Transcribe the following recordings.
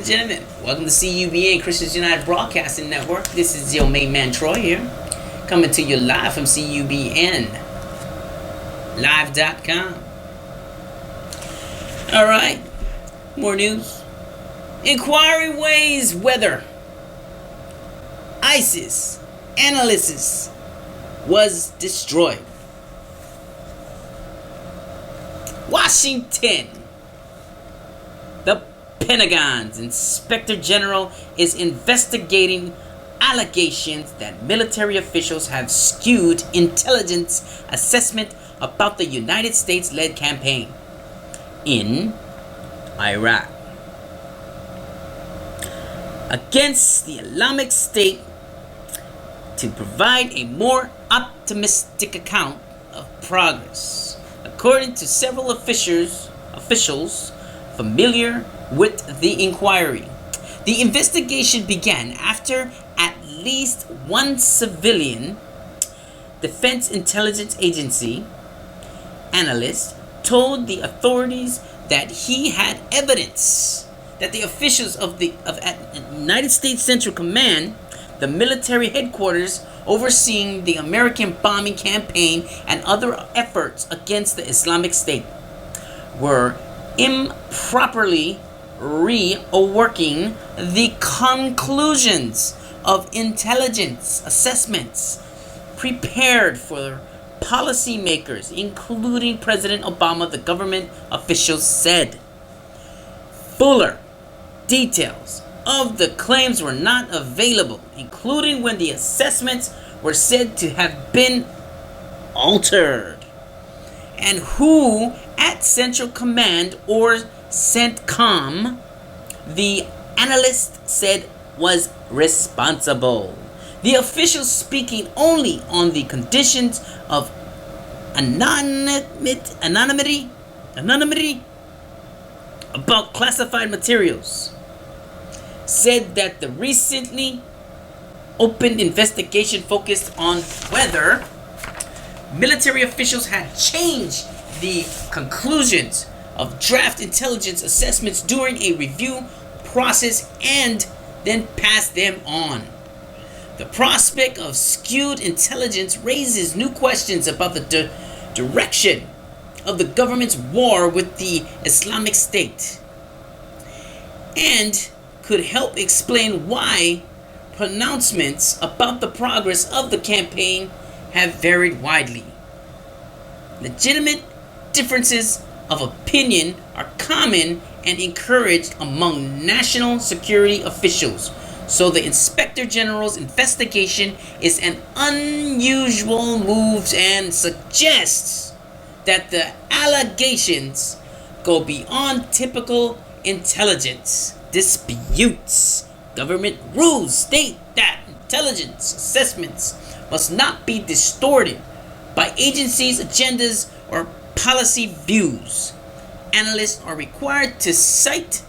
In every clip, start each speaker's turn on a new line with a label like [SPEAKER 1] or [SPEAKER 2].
[SPEAKER 1] Gentlemen, welcome to CUBA, Christians United Broadcasting Network. This is your main man Troy here, coming to you live from CUBN live.com. Alright, more news. Inquiry weighs whether ISIS analysis was destroyed. Washington. The Pentagon's Inspector General is investigating allegations that military officials have skewed intelligence assessment about the United States-led campaign in Iraq against the Islamic State to provide a more optimistic account of progress, according to several officials familiar with the inquiry. The investigation began after at least one civilian Defense Intelligence Agency analyst told the authorities that he had evidence that the officials of United States Central Command, the military headquarters overseeing the American bombing campaign and other efforts against the Islamic State, were improperly reworking the conclusions of intelligence assessments prepared for policymakers, including President Obama, the government officials said. Fuller details of the claims were not available, including when the assessments were said to have been altered, and who at Central Command or CENTCOM the analyst said was responsible. The officials, speaking only on the conditions of anonymity about classified materials, said that the recently opened investigation focused on whether military officials had changed the conclusions of draft intelligence assessments during a review process and then passed them on. The prospect of skewed intelligence raises new questions about the direction of the government's war with the Islamic State, and could help explain why pronouncements about the progress of the campaign have varied widely. Legitimate differences of opinion are common and encouraged among national security officials, so the Inspector General's investigation is an unusual move and suggests that the allegations go beyond typical intelligence disputes. Government rules state that intelligence assessments must not be distorted by agencies' agendas or policy views. Analysts are required to cite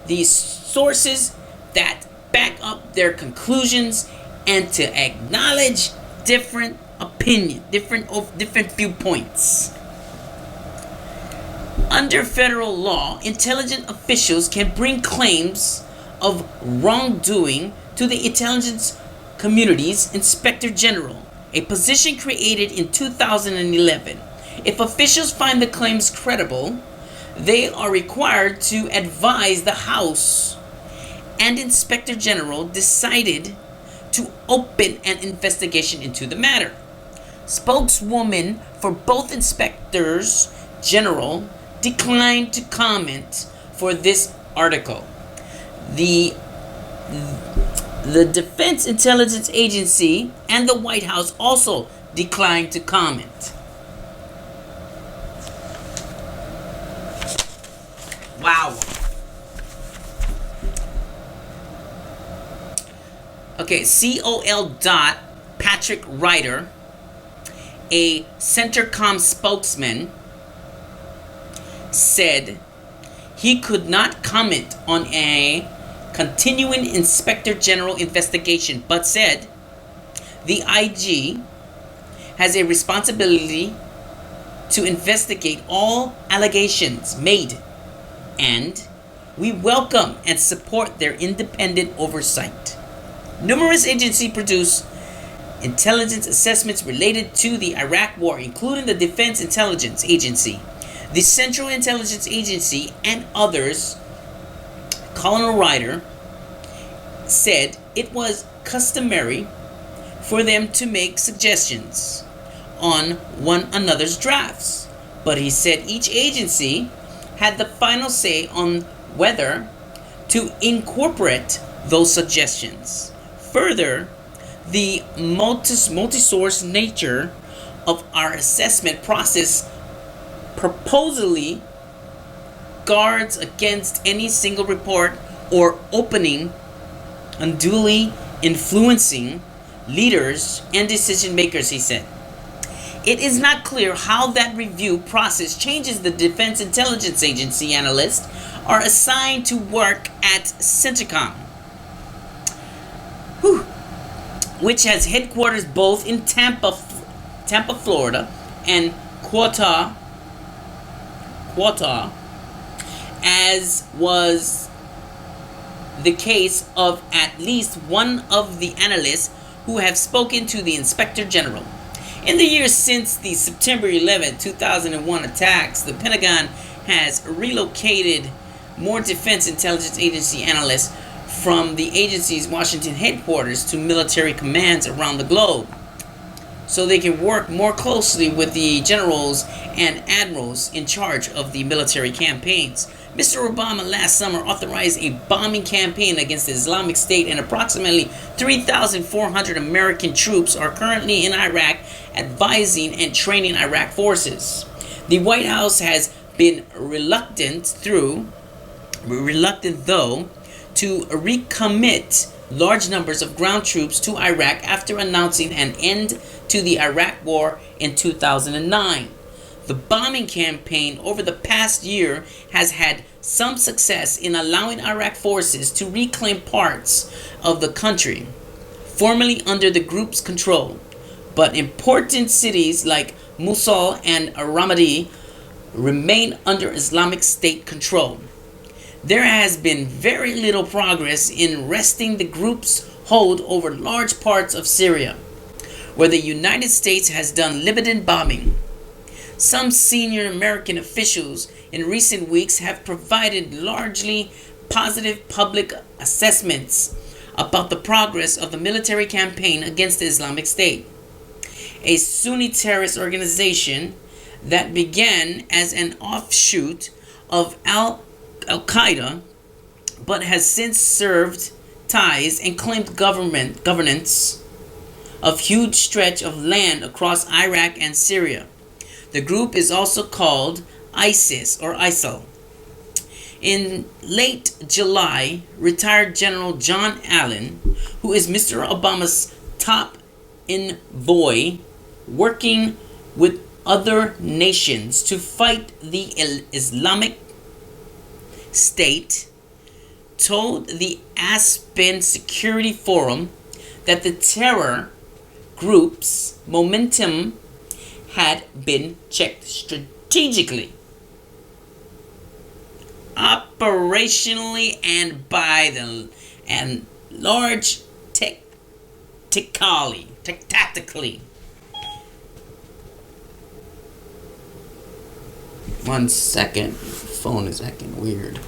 [SPEAKER 1] these sources that back up their conclusions and to acknowledge different viewpoints. Under federal law, intelligence officials can bring claims of wrongdoing to the intelligence community's Inspector General, a position created in 2011. If officials find the claims credible, they are required to advise the House, and Inspector General decided to open an investigation into the matter. Spokeswoman for both Inspectors General declined to comment for this article. The Defense Intelligence Agency and the White House also declined to comment. Wow. Okay, COL. Patrick Ryder, a CENTCOM spokesman, said he could not comment on a continuing Inspector General investigation, but said the IG has a responsibility to investigate all allegations made and We welcome and support their independent oversight. Numerous agencies produce intelligence assessments related to the Iraq War, including the Defense Intelligence Agency, the Central Intelligence Agency, and others. Colonel Ryder said it was customary for them to make suggestions on one another's drafts, but he said each agency had the final say on whether to incorporate those suggestions. Further, the multi-source nature of our assessment process purposely guards against any single report or opening unduly influencing leaders and decision makers, he said. It is not clear how that review process changes the Defense Intelligence Agency analysts are assigned to work at CENTCOM, which has headquarters both in Tampa, Florida, and Quetta, as was the case of at least one of the analysts who have spoken to the Inspector General. In the years since the September 11, 2001 attacks, the Pentagon has relocated more Defense Intelligence Agency analysts from the agency's Washington headquarters to military commands around the globe, so they can work more closely with the generals and admirals in charge of the military campaigns. Mr. Obama last summer authorized a bombing campaign against the Islamic State, and approximately 3,400 American troops are currently in Iraq advising and training Iraq forces. The White House has been reluctant though to recommit large numbers of ground troops to Iraq after announcing an end to the Iraq War in 2009. The bombing campaign over the past year has had some success in allowing Iraq forces to reclaim parts of the country formerly under the group's control, but important cities like Mosul and Ramadi remain under Islamic State control. There has been very little progress in wresting the group's hold over large parts of Syria, where the United States has done limited bombing. Some senior American officials in recent weeks have provided largely positive public assessments about the progress of the military campaign against the Islamic State, a Sunni terrorist organization that began as an offshoot of Al-Qaeda, but has since served ties and claimed governance of huge stretch of land across Iraq and Syria. The group is also called ISIS or ISIL. In late July, retired General John Allen, who is Mr. Obama's top envoy, working with other nations to fight the Islamic State, told the Aspen Security Forum that the terror group's momentum had been checked strategically, operationally, and large tactically. One second, phone is acting weird.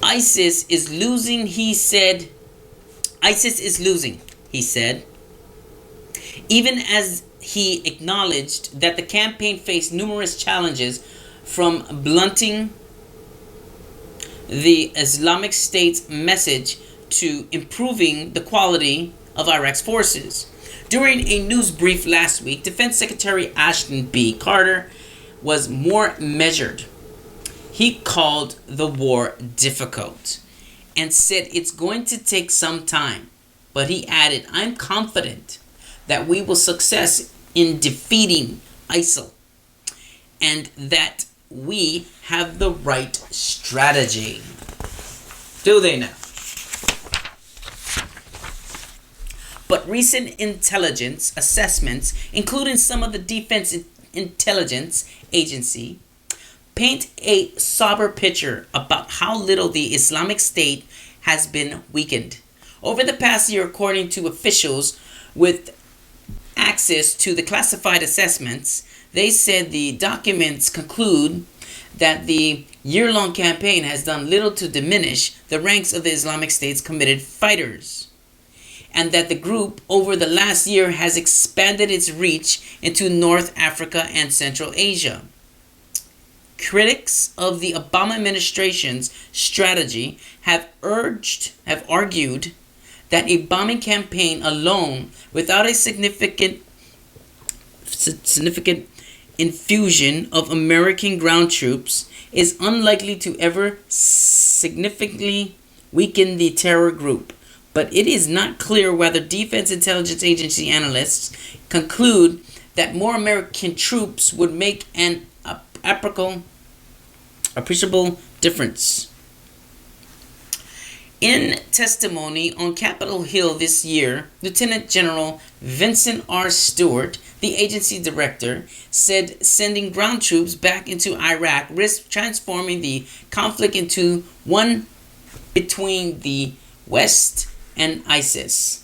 [SPEAKER 1] ISIS is losing, he said. Even as he acknowledged that the campaign faced numerous challenges, from blunting the Islamic State's message to improving the quality of Iraq's forces. During a news brief last week, Defense Secretary Ashton B. Carter was more measured. He called the war difficult and said it's going to take some time, but he added, "I'm confident that we will success in defeating ISIL and that we have the right strategy." Do they now? But recent intelligence assessments, including some of the Defense Intelligence Agency, paint a sober picture about how little the Islamic State has been weakened. Over the past year, according to officials with access to the classified assessments, they said the documents conclude that the year-long campaign has done little to diminish the ranks of the Islamic State's committed fighters, and that the group over the last year has expanded its reach into North Africa and Central Asia. Critics of the Obama administration's strategy have argued that a bombing campaign alone, without a significant infusion of American ground troops, is unlikely to ever significantly weaken the terror group. But it is not clear whether Defense Intelligence Agency analysts conclude that more American troops would make an appreciable difference. In testimony on Capitol Hill this year, Lieutenant General Vincent R. Stewart, the agency director, said sending ground troops back into Iraq risks transforming the conflict into one between the West and ISIS,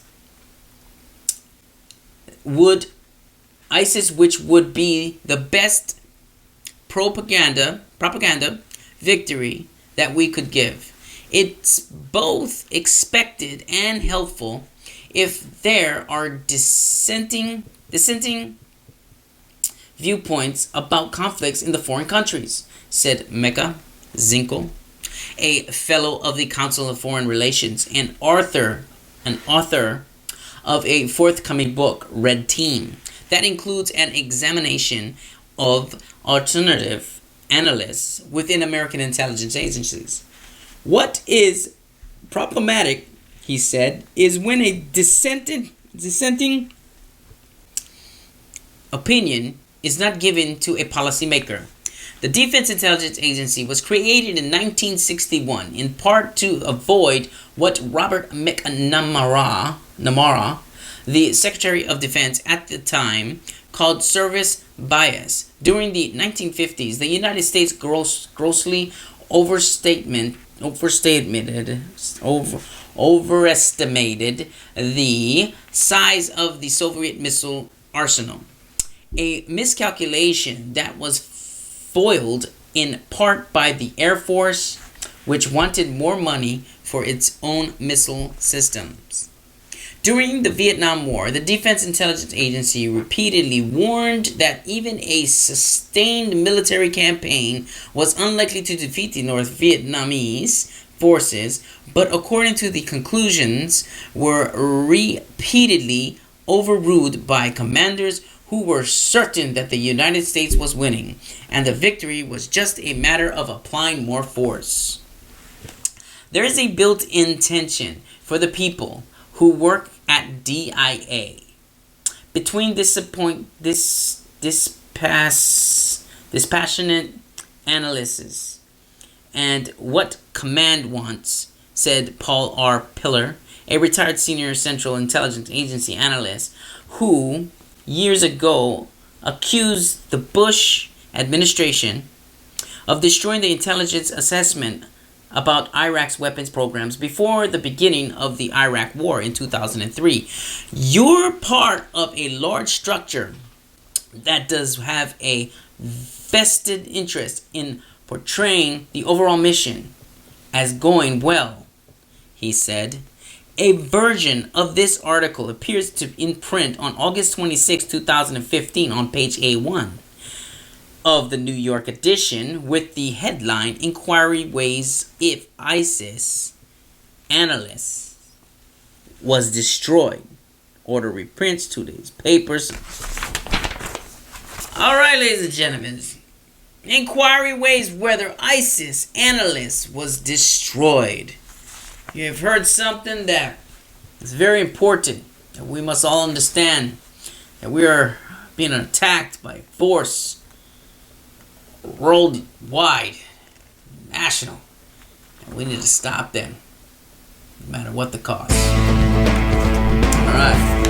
[SPEAKER 1] which would be the best propaganda victory that we could give. It's both expected and helpful if there are dissenting viewpoints about conflicts in the foreign countries, said Mecca Zinkel, a fellow of the Council of Foreign Relations and author of a forthcoming book, Red Team, that includes an examination of alternative analysts within American intelligence agencies. What is problematic, he said, is when a dissenting opinion is not given to a policymaker. The Defense Intelligence Agency was created in 1961 in part to avoid what Robert McNamara, the Secretary of Defense at the time, called service bias. During the 1950s, the United States grossly overestimated the size of the Soviet missile arsenal, a miscalculation that was foiled in part by the Air Force, which wanted more money for its own missile systems. During the Vietnam War, the Defense Intelligence Agency repeatedly warned that even a sustained military campaign was unlikely to defeat the North Vietnamese forces, but according to the conclusions, were repeatedly overruled by commanders who were certain that the United States was winning, and the victory was just a matter of applying more force. There is a built-in tension for the people who work at DIA between dispassionate analysis and what command wants, said Paul R. Pillar, a retired senior Central Intelligence Agency analyst who years ago accused the Bush administration of destroying the intelligence assessment about Iraq's weapons programs before the beginning of the Iraq War in 2003. You're part of a large structure that does have a vested interest in portraying the overall mission as going well, he said. A version of this article appears in print on August 26, 2015 on page A1 of the New York edition with the headline, Inquiry Weighs If ISIS Analyst Was Destroyed. Order reprints today's papers. Alright, ladies and gentlemen. Inquiry weighs whether ISIS analyst was destroyed. You have heard something that is very important, that we must all understand, that we are being attacked by force worldwide, national, and we need to stop them, no matter what the cost. All right.